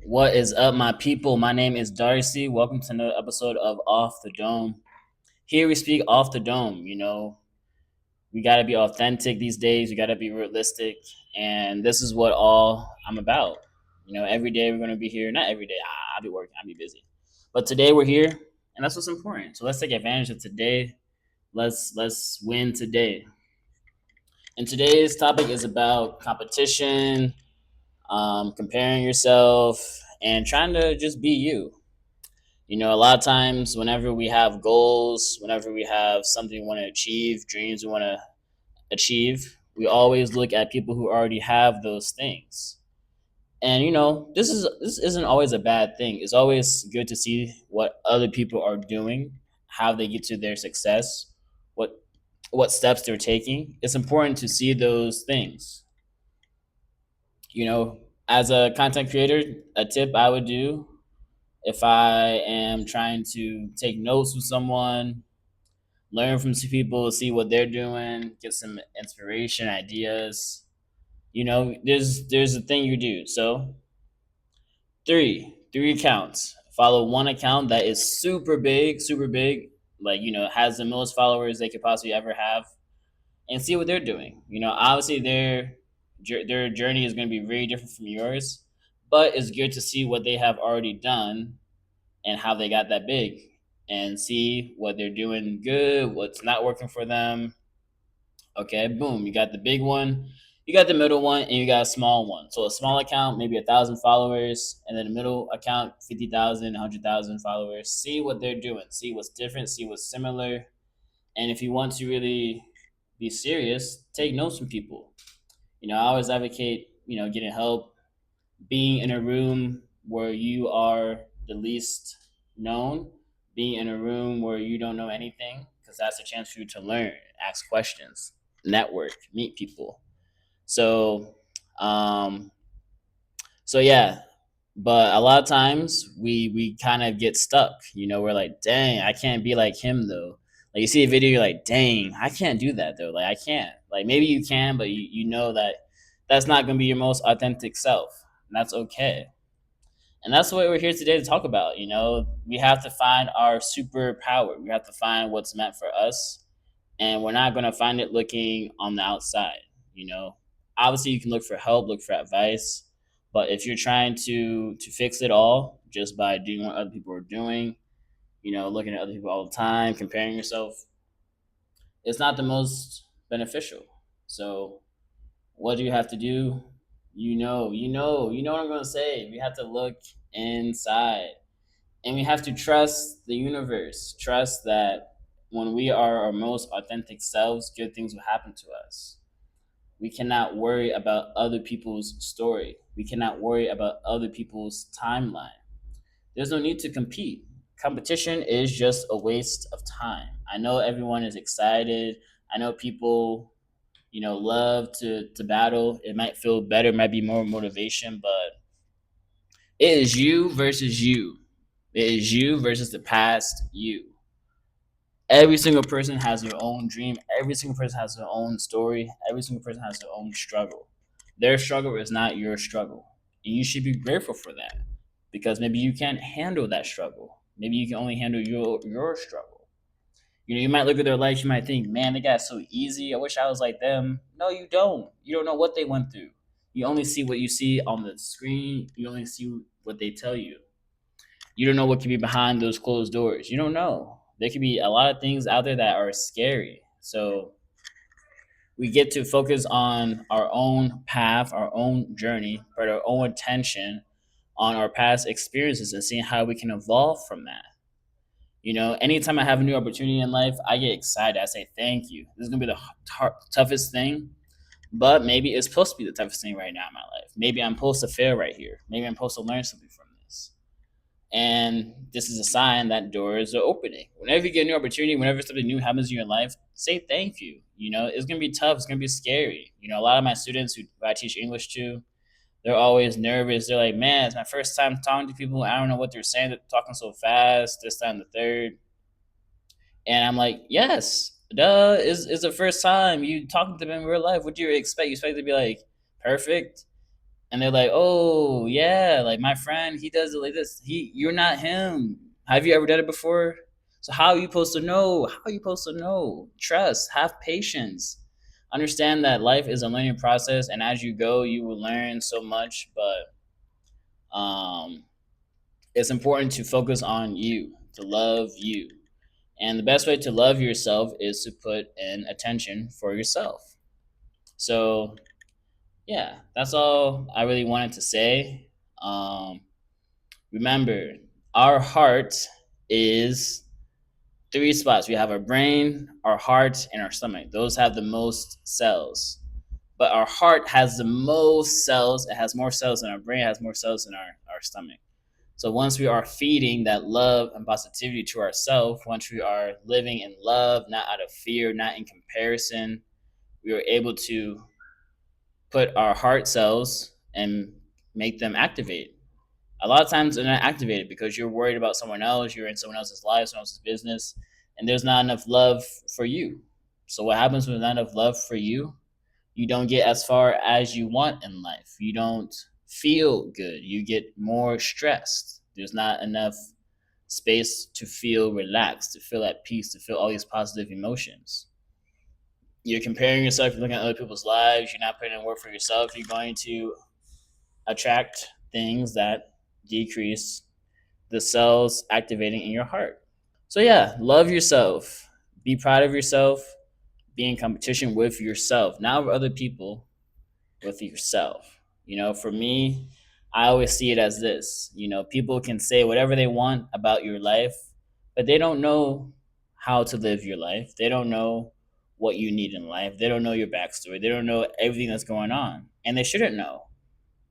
What is up, my people? My name is Darcy. Welcome to another episode of Off the Dome. Here we speak off the dome. We got to be authentic these days. We got to be realistic. And this is what all I'm about. Every day we're going to be here. Not every day. I'll be working. I'll be busy. But today we're here, and that's what's important. So let's take advantage of today. Let's win today. And today's topic is about competition, comparing yourself, and trying to just be you. A lot of times, whenever we have goals, whenever we have something we want to achieve, dreams we want to achieve, we always look at people who already have those things. And this isn't always a bad thing. It's always good to see what other people are doing, how they get to their success, what what steps they're taking. It's important to see those things. You know, as a content creator, a tip I would do if I am trying to take notes with someone, learn from some people, see what they're doing, get some inspiration, ideas. There's a thing you do. So three accounts. Follow one account that is super big, like has the most followers they could possibly ever have, and see what they're doing. Obviously their journey is going to be very different from yours, but it's good to see what they have already done and how they got that big and see what they're doing good, what's not working for them. Okay, boom, you got the big one, you got the middle one, and you got a small one. So a small account, maybe 1,000 followers, and then a middle account, 50,000, 100,000 followers. See what they're doing, see what's different, see what's similar. And if you want to really be serious, take notes from people. I always advocate, getting help, being in a room where you are the least known, being in a room where you don't know anything, because that's a chance for you to learn, ask questions, network, meet people. So, um, so yeah. But a lot of times we kind of get stuck. We're like, dang, I can't be like him though. Like you see a video, you're like, dang, I can't do that though. Like I can't. Like maybe you can, but you know that that's not gonna be your most authentic self. And that's okay. And that's what we're here today to talk about. We have to find our superpower. We have to find what's meant for us. And we're not going to find it looking on the outside. You know, Obviously, you can look for help, look for advice. But if you're trying to fix it all just by doing what other people are doing, looking at other people all the time, comparing yourself, it's not the most beneficial. So, what do you have to do? You know what I'm going to say. We have to look inside, and we have to trust the universe. Trust that when we are our most authentic selves, good things will happen to us. We cannot worry about other people's story. We cannot worry about other people's timeline. There's no need to compete. Competition is just a waste of time. I know everyone is excited. I know people, love to battle. It might feel better, might be more motivation, but it is you versus you. It is you versus the past you. Every single person has their own dream. Every single person has their own story. Every single person has their own struggle. Their struggle is not your struggle. And you should be grateful for that, because maybe you can't handle that struggle. Maybe you can only handle your struggle. You might look at their life, you might think, man, they got it so easy. I wish I was like them. No, you don't. You don't know what they went through. You only see what you see on the screen. You only see what they tell you. You don't know what could be behind those closed doors. You don't know. There could be a lot of things out there that are scary. So we get to focus on our own path, our own journey, put our own attention on our past experiences and seeing how we can evolve from that. Anytime I have a new opportunity in life, I get excited. I say, thank you. This is going to be the toughest thing, but maybe it's supposed to be the toughest thing right now in my life. Maybe I'm supposed to fail right here. Maybe I'm supposed to learn something from this. And this is a sign that doors are opening. Whenever you get a new opportunity, whenever something new happens in your life, say thank you. It's gonna be tough. It's gonna be scary. A lot of my students who I teach English to, they're always nervous. They're like, "Man, it's my first time talking to people. I don't know what they're saying. They're talking so fast. This time, the third." And I'm like, "Yes, duh. Is the first time you talking to them in real life. What do you expect? You expect to be like perfect? and they're like, "Oh yeah, like my friend, he does it like this. You're not him. Have you ever done it before? So how are you supposed to know? How are you supposed to know? Trust, have patience, understand that life is a learning process, and as you go, you will learn so much. But it's important to focus on you, to love you, and the best way to love yourself is to put in attention for yourself. So yeah, that's all I really wanted to say. Um, Remember, our heart is three spots. We have our brain, our heart, and our stomach. Those have the most cells. But our heart has the most cells. It has more cells than our brain, it has more cells than our stomach. So once we are feeding that love and positivity to ourselves, once we are living in love, not out of fear, not in comparison, we are able to put our heart cells and make them activate. A lot of times they're not activated because you're worried about someone else, you're in someone else's life, someone else's business, and there's not enough love for you. So what happens when there's not enough love for you? You don't get as far as you want in life. You don't feel good. You get more stressed. There's not enough space to feel relaxed, to feel at peace, to feel all these positive emotions. You're comparing yourself, you're looking at other people's lives, you're not putting in work for yourself, you're going to attract things that decrease the cells activating in your heart. So yeah, love yourself. Be proud of yourself. Be in competition with yourself, not with other people, with yourself. For me, I always see it as this. People can say whatever they want about your life, but they don't know how to live your life. They don't know what you need in life. They don't know your backstory. They don't know everything that's going on. And they shouldn't know.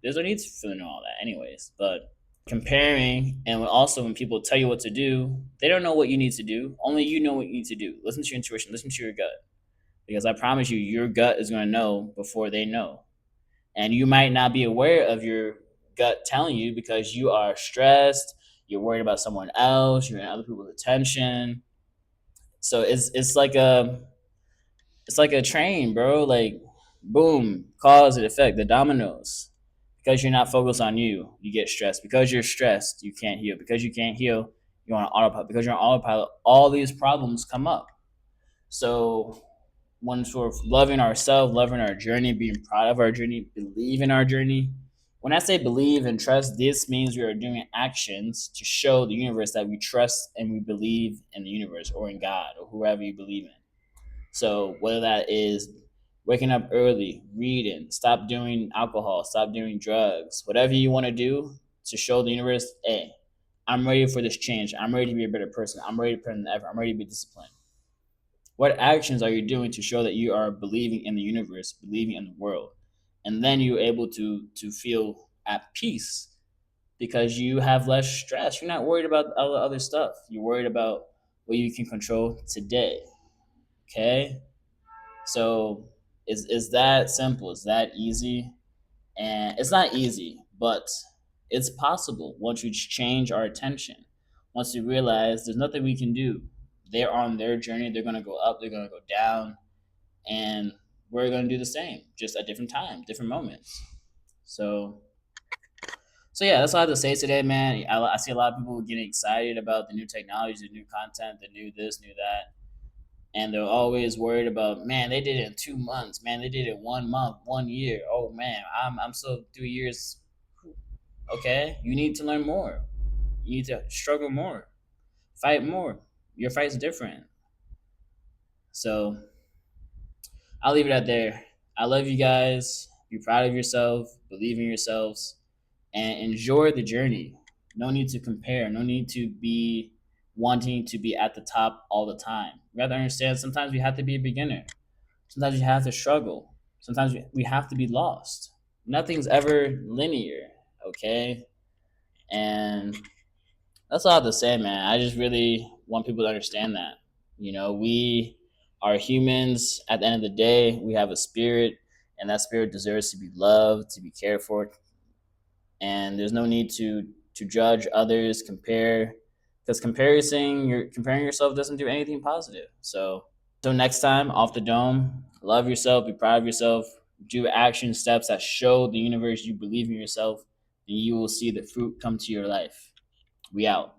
There's no need to know all that, anyways. But comparing, and also when people tell you what to do, they don't know what you need to do. Only you know what you need to do. Listen to your intuition, listen to your gut. Because I promise you, your gut is going to know before they know. And you might not be aware of your gut telling you because you are stressed, you're worried about someone else, you're in other people's attention. So it's like a train, bro. Like boom, cause and effect, the dominoes. Because you're not focused on you, you get stressed. Because you're stressed, you can't heal. Because you can't heal, you're on autopilot. Because you're on autopilot, all these problems come up. So when sort of loving ourselves, loving our journey, being proud of our journey, believe in our journey. When I say believe and trust, this means we are doing actions to show the universe that we trust and we believe in the universe or in God or whoever you believe in. So whether that is waking up early, reading, stop doing alcohol, stop doing drugs, whatever you want to do to show the universe, hey, I'm ready for this change. I'm ready to be a better person. I'm ready to put in the effort. I'm ready to be disciplined. What actions are you doing to show that you are believing in the universe, believing in the world? And then you're able to feel at peace because you have less stress. You're not worried about all the other stuff. You're worried about what you can control today. Okay? So is that simple? Is that easy? And it's not easy, but it's possible once we change our attention. Once we realize there's nothing we can do. They're on their journey, they're gonna go up, they're gonna go down, and we're gonna do the same, just at different times, different moments. So so yeah, that's all I have to say today, man. I see a lot of people getting excited about the new technologies, the new content, the new this, new that, and they're always worried about, man, they did it in 2 months, man, they did it 1 month, 1 year. Oh man, I'm still 3 years. Okay, you need to learn more. You need to struggle more, fight more. Your fight's different. So I'll leave it at there. I love you guys. Be proud of yourself. Believe in yourselves, and enjoy the journey. No need to compare. No need to be wanting to be at the top all the time. We have to understand sometimes we have to be a beginner. Sometimes we have to struggle. Sometimes we have to be lost. Nothing's ever linear. Okay, and that's all I have to say, man. I just really want people to understand that. We are humans. At the end of the day, we have a spirit, and that spirit deserves to be loved, to be cared for, and there's no need to judge others, compare, because you're comparing yourself doesn't do anything positive. So, until next time, off the dome. Love yourself. Be proud of yourself. do action steps that show the universe you believe in yourself, and you will see the fruit come to your life. We out.